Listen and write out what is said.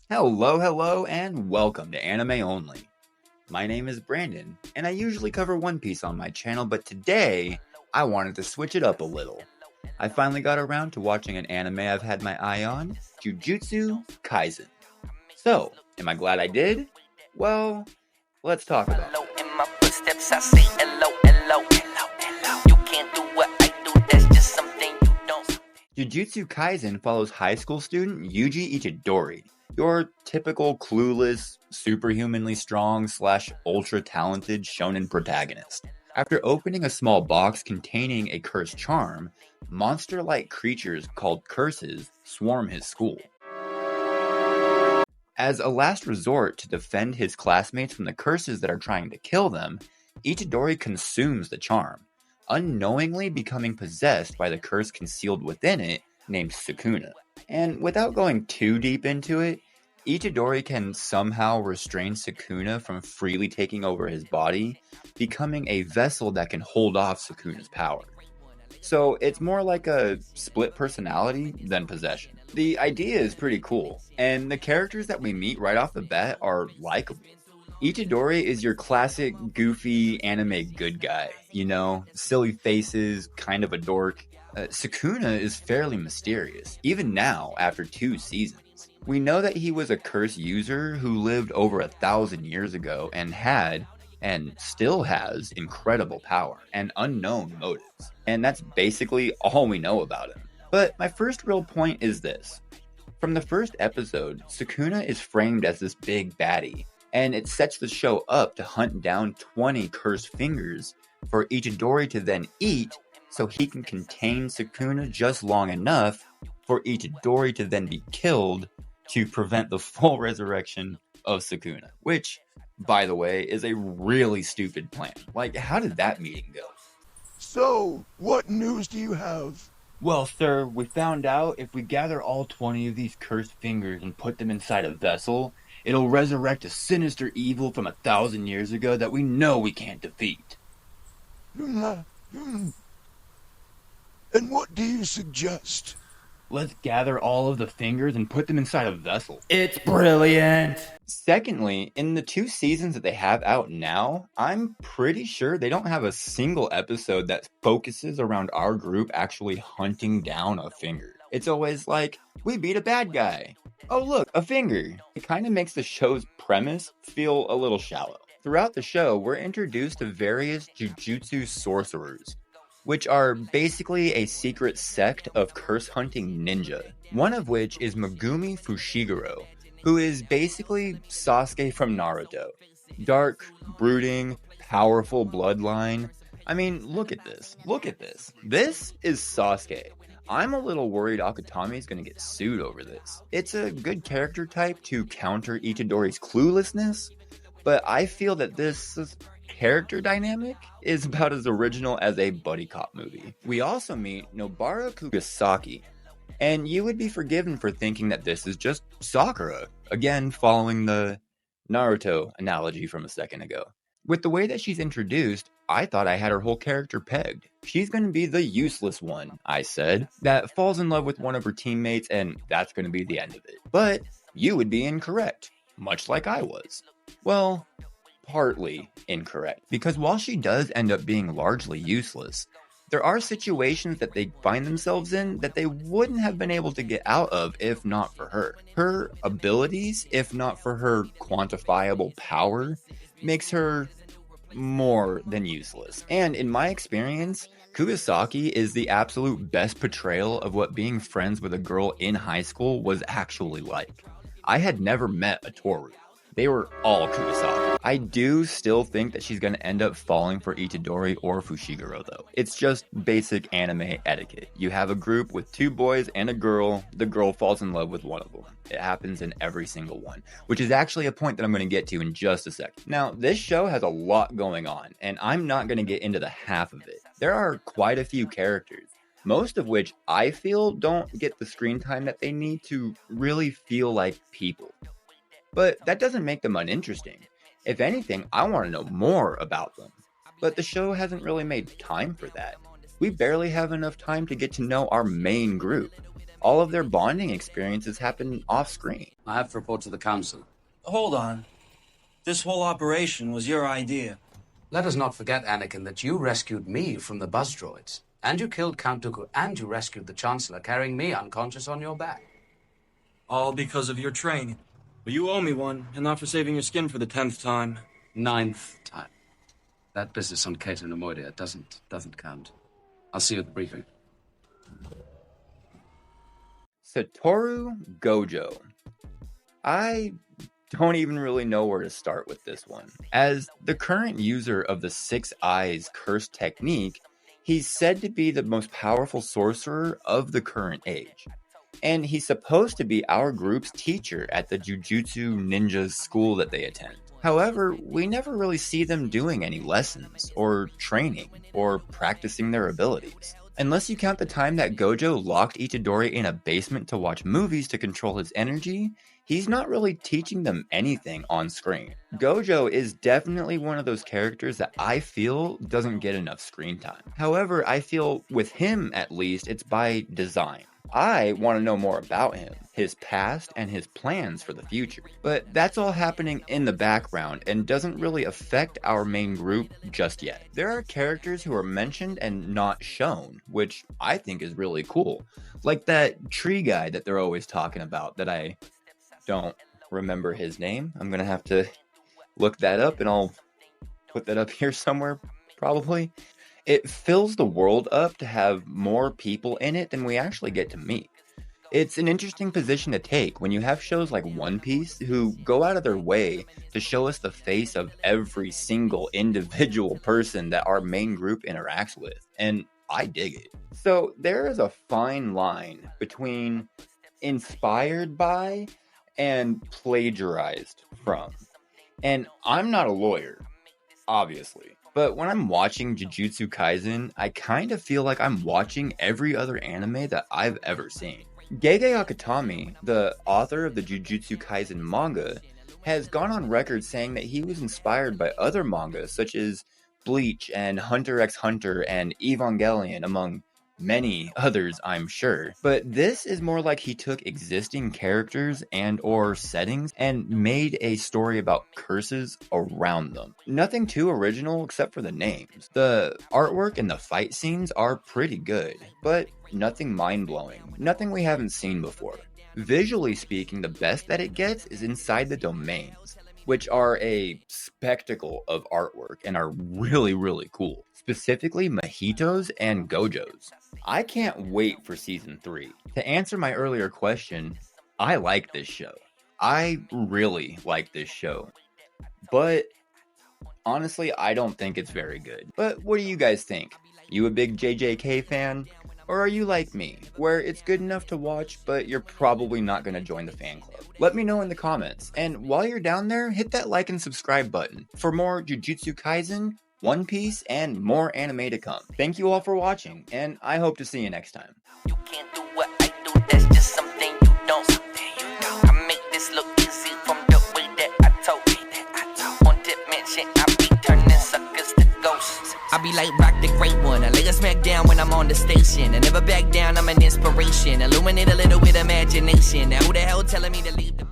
Hello, and welcome to Anime Only. My name is Brandon, and I usually cover One Piece on my channel, but today I wanted to switch it up a little. I finally got around to watching an anime I've had my eye on, Jujutsu Kaisen. So, am I glad I did? Well, let's talk about it. Jujutsu Kaisen follows high school student Yuji Itadori, your typical clueless, superhumanly strong / ultra talented shonen protagonist. After opening a small box containing a cursed charm, monster-like creatures called curses swarm his school. As a last resort to defend his classmates from the curses that are trying to kill them, Itadori consumes the charm, unknowingly becoming possessed by the curse concealed within it named Sukuna. And without going too deep into it, Itadori can somehow restrain Sukuna from freely taking over his body, becoming a vessel that can hold off Sukuna's power. So it's more like a split personality than possession. The idea is pretty cool, and the characters that we meet right off the bat are likable. Itadori is your classic goofy anime good guy, silly faces, kind of a dork. Sukuna is fairly mysterious, even now after 2 seasons. We know that he was a curse user who lived over 1,000 years ago and had, and still has, incredible power and unknown motives. And that's basically all we know about him. But my first real point is this. From the first episode, Sukuna is framed as this big baddie, and it sets the show up to hunt down 20 cursed fingers for Itadori to then eat so he can contain Sukuna just long enough for Itadori to then be killed to prevent the full resurrection of Sukuna. Which, by the way, is a really stupid plan. Like, how did that meeting go? So, what news do you have? Well, sir, we found out if we gather all 20 of these cursed fingers and put them inside a vessel, it'll resurrect a sinister evil from 1,000 years ago that we know we can't defeat. And what do you suggest? Let's gather all of the fingers and put them inside a vessel. It's brilliant! Secondly, in the 2 seasons that they have out now, I'm pretty sure they don't have a single episode that focuses around our group actually hunting down a finger. It's always like, we beat a bad guy. Oh look, a finger. It kind of makes the show's premise feel a little shallow. Throughout the show, we're introduced to various Jujutsu sorcerers, which are basically a secret sect of curse-hunting ninja, one of which is Megumi Fushiguro, who is basically Sasuke from Naruto. Dark, brooding, powerful bloodline. I mean, look at this. This is Sasuke. I'm a little worried Akutami is going to get sued over this. It's a good character type to counter Itadori's cluelessness, but I feel that this character dynamic is about as original as a buddy cop movie. We also meet Nobara Kugasaki, and you would be forgiven for thinking that this is just Sakura, again following the Naruto analogy from a second ago. With the way that she's introduced, I thought I had her whole character pegged. She's going to be the useless one, I said, that falls in love with one of her teammates and that's going to be the end of it. But you would be incorrect, much like I was. Well, partly incorrect, because while she does end up being largely useless, there are situations that they find themselves in that they wouldn't have been able to get out of if not for her. Her abilities, if not for her quantifiable power, makes her more than useless. And in my experience, Kugasaki is the absolute best portrayal of what being friends with a girl in high school was actually like. I had never met a Toru. They were all Kugasaki. I do still think that she's going to end up falling for Itadori or Fushiguro though. It's just basic anime etiquette. You have a group with 2 boys and a girl. The girl falls in love with one of them. It happens in every single one, which is actually a point that I'm going to get to in just a second. Now, this show has a lot going on, and I'm not going to get into the half of it. There are quite a few characters, most of which I feel don't get the screen time that they need to really feel like people. But that doesn't make them uninteresting. If anything, I want to know more about them. But the show hasn't really made time for that. We barely have enough time to get to know our main group. All of their bonding experiences happen off screen. I have to report to the council. Hold on. This whole operation was your idea. Let us not forget, Anakin, that you rescued me from the buzz droids. And you killed Count Dooku, and you rescued the Chancellor, carrying me unconscious on your back. All because of your training. But you owe me one, and not for saving your skin for the 10th time. 9th time. That business on Cato Nemoidia doesn't count. I'll see you at the briefing. Satoru Gojo. I don't even really know where to start with this one. As the current user of the Six Eyes curse technique, he's said to be the most powerful sorcerer of the current age. And he's supposed to be our group's teacher at the Jujutsu Ninjas school that they attend. However, we never really see them doing any lessons, or training, or practicing their abilities. Unless you count the time that Gojo locked Itadori in a basement to watch movies to control his energy, he's not really teaching them anything on screen. Gojo is definitely one of those characters that I feel doesn't get enough screen time. However, I feel with him at least, it's by design. I want to know more about him, his past, and his plans for the future. But that's all happening in the background and doesn't really affect our main group just yet. There are characters who are mentioned and not shown, which I think is really cool. Like that tree guy that they're always talking about that I don't remember his name. I'm going to have to look that up and I'll put that up here somewhere, probably. It fills the world up to have more people in it than we actually get to meet. It's an interesting position to take when you have shows like One Piece who go out of their way to show us the face of every single individual person that our main group interacts with, and I dig it. So there is a fine line between inspired by and plagiarized from. And I'm not a lawyer, obviously. But when I'm watching Jujutsu Kaisen, I kind of feel like I'm watching every other anime that I've ever seen. Gege Akutami, the author of the Jujutsu Kaisen manga, has gone on record saying that he was inspired by other mangas such as Bleach and Hunter x Hunter and Evangelion, among many others, I'm sure. But this is more like he took existing characters and or settings and made a story about curses around them. Nothing too original except for the names. The artwork and the fight scenes are pretty good, but nothing mind-blowing. Nothing we haven't seen before. Visually speaking, the best that it gets is inside the domains, which are a spectacle of artwork and are really, really cool. Specifically Mojitos and Gojos. I can't wait for season 3. To answer my earlier question, I like this show. I really like this show. But honestly, I don't think it's very good. But what do you guys think? You a big JJK fan? Or are you like me, where it's good enough to watch, but you're probably not going to join the fan club? Let me know in the comments. And while you're down there, hit that like and subscribe button for more Jujutsu Kaisen, One Piece, and more anime to come. Thank you all for watching, and I hope to see you next time. You can't do what I do, that's just something you don't. I make this look easy from the way that I talk. On dimension, I be turning suckers to ghosts. I be like Rock the Great One, I lay a smack down when I'm on the station. I never back down, I'm an inspiration. Illuminate a little with imagination. Now who the hell telling me to leave the